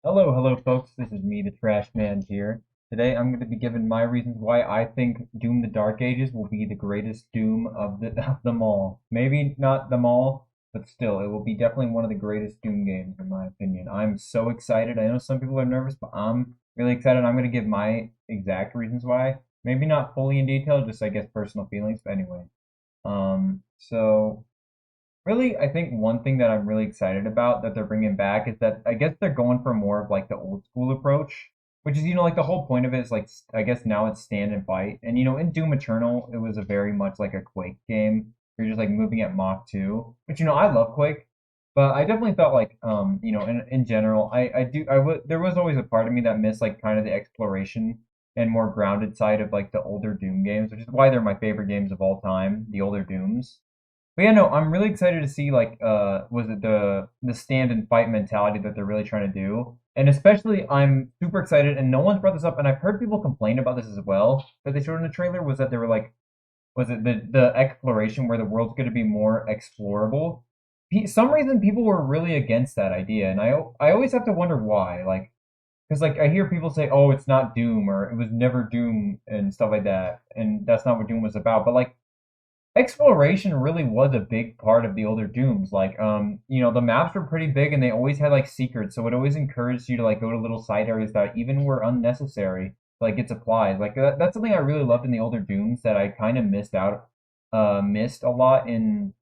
Hello, folks. This is me, the Trash Man here. Today, I'm going to be giving my reasons why I think Doom: The Dark Ages will be the greatest Doom of of them all. Maybe not them all, but still, it will be definitely one of the greatest Doom games in my opinion. I'm so excited. I know some people are nervous, but I'm really excited. I'm going to give my exact reasons why. Maybe not fully in detail, just I guess personal feelings. But anyway, so really, I think one thing that I'm really excited about that they're bringing back is that I guess they're going for more of like the old school approach, which is, like the whole point of it is like, I guess now it's stand and fight. And, in Doom Eternal, it was a very much like a Quake game. You're just like moving at Mach 2, which, I love Quake, but I definitely felt like, in general, there was always a part of me that missed like kind of the exploration and more grounded side of like the older Doom games, which is why they're my favorite games of all time, the older Dooms. But yeah, no, I'm really excited to see like was it the stand and fight mentality that they're really trying to do. And especially I'm super excited and no one's brought this up and I've heard people complain about this as well that they showed in the trailer was that they were like was it the exploration where the world's going to be more explorable. Some reason people were really against that idea and I always have to wonder why. Like because like I hear people say, "Oh, it's not Doom," or "It was never Doom," and stuff like that, and that's not what Doom was about. But like exploration really was a big part of the older Dooms. Like, the maps were pretty big and they always had like secrets, so it always encouraged you to like go to little side areas that even were unnecessary, like get supplies. Like that's something I really loved in the older Dooms that I kind of missed a lot in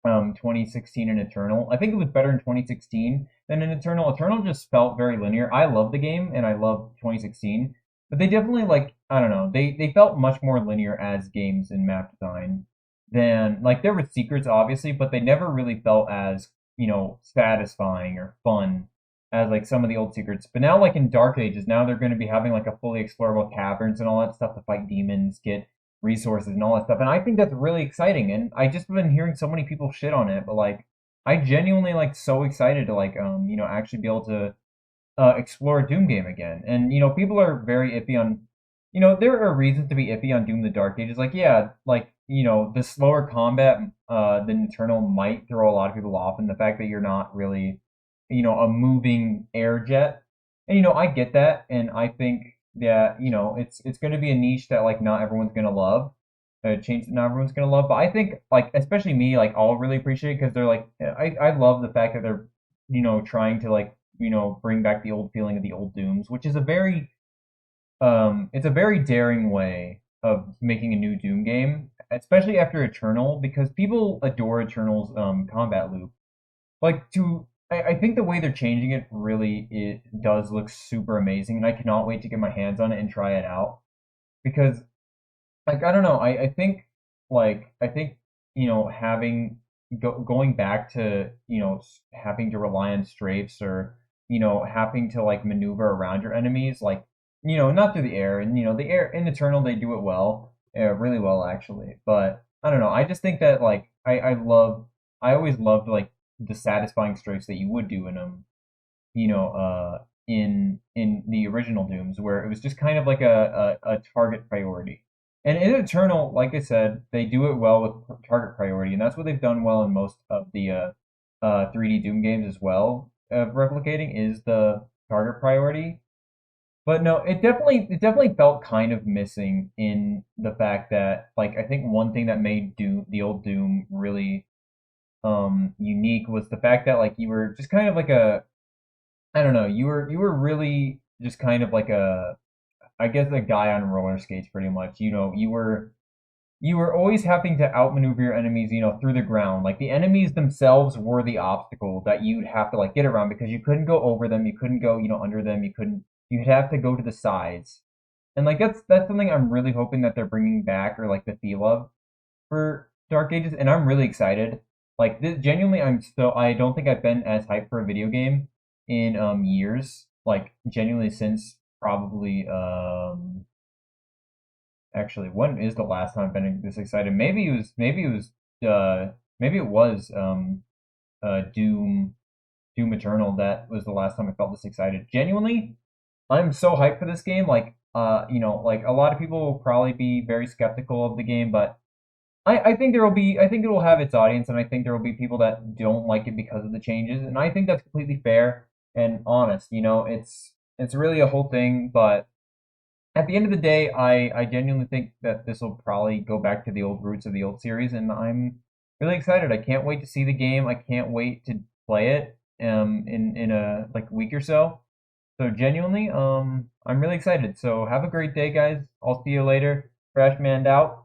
2016 and Eternal. I think it was better in 2016 than in Eternal. Eternal just felt very linear. I love the game and I love 2016, but they definitely like I don't know. They felt much more linear as games in map design than like there were secrets obviously, but they never really felt as, satisfying or fun as like some of the old secrets. But now like in Dark Ages, now they're going to be having like a fully explorable caverns and all that stuff to fight demons, get resources and all that stuff. And I think that's really exciting. And I just been hearing so many people shit on it, but like I genuinely like so excited to like actually be able to explore a Doom game again. And people are very iffy on there are reasons to be iffy on Doom the Dark Ages. Like yeah, like the slower combat than Eternal might throw a lot of people off, and the fact that you're not really a moving air jet. And I get that, and I think that it's going to be a niche that like not everyone's going to love. A change that not everyone's going to love, but I think like especially me, like I'll really appreciate because they're like I love the fact that they're trying to like bring back the old feeling of the old Dooms, which is a very it's a very daring way of making a new Doom game, especially after Eternal, because people adore Eternal's combat loop. Like I think the way they're changing it really it does look super amazing, and I cannot wait to get my hands on it and try it out. Because like I don't know, I think having going back to having to rely on strafes or having to like maneuver around your enemies like not through the air and the air in Eternal they do it well, really well actually, but I don't know, I just think that like I always loved like the satisfying strafes that you would do in them, in the original Dooms, where it was just kind of like a target priority. And in Eternal, like I said, they do it well with target priority, and that's what they've done well in most of the 3D Doom games as well. Replicating is the target priority, but no, it definitely felt kind of missing in the fact that like I think one thing that made Doom the old Doom really unique was the fact that like you were just kind of like a I don't know. You were really just kind of like a I guess a guy on roller skates pretty much. You were always having to outmaneuver your enemies, through the ground. Like the enemies themselves were the obstacle that you'd have to like get around because you couldn't go over them, you couldn't go, under them, you'd have to go to the sides. And like that's something I'm really hoping that they're bringing back or like the feel of for Dark Ages, and I'm really excited. Like genuinely, I don't think I've been as hyped for a video game in years. Like genuinely since probably actually when is the last time I've been this excited? Maybe it was Doom Eternal. That was the last time I felt this excited. Genuinely, I'm so hyped for this game. Like like a lot of people will probably be very skeptical of the game, but I think it will have its audience, and I think there will be people that don't like it because of the changes, and I think that's completely fair. and honest. It's really a whole thing, but at the end of the day, I genuinely think that this will probably go back to the old roots of the old series, and I'm really excited. I can't wait to see the game. I can't wait to play it in a like week or so. So genuinely, I'm really excited. So have a great day, guys. I'll see you later. Trash Manned out.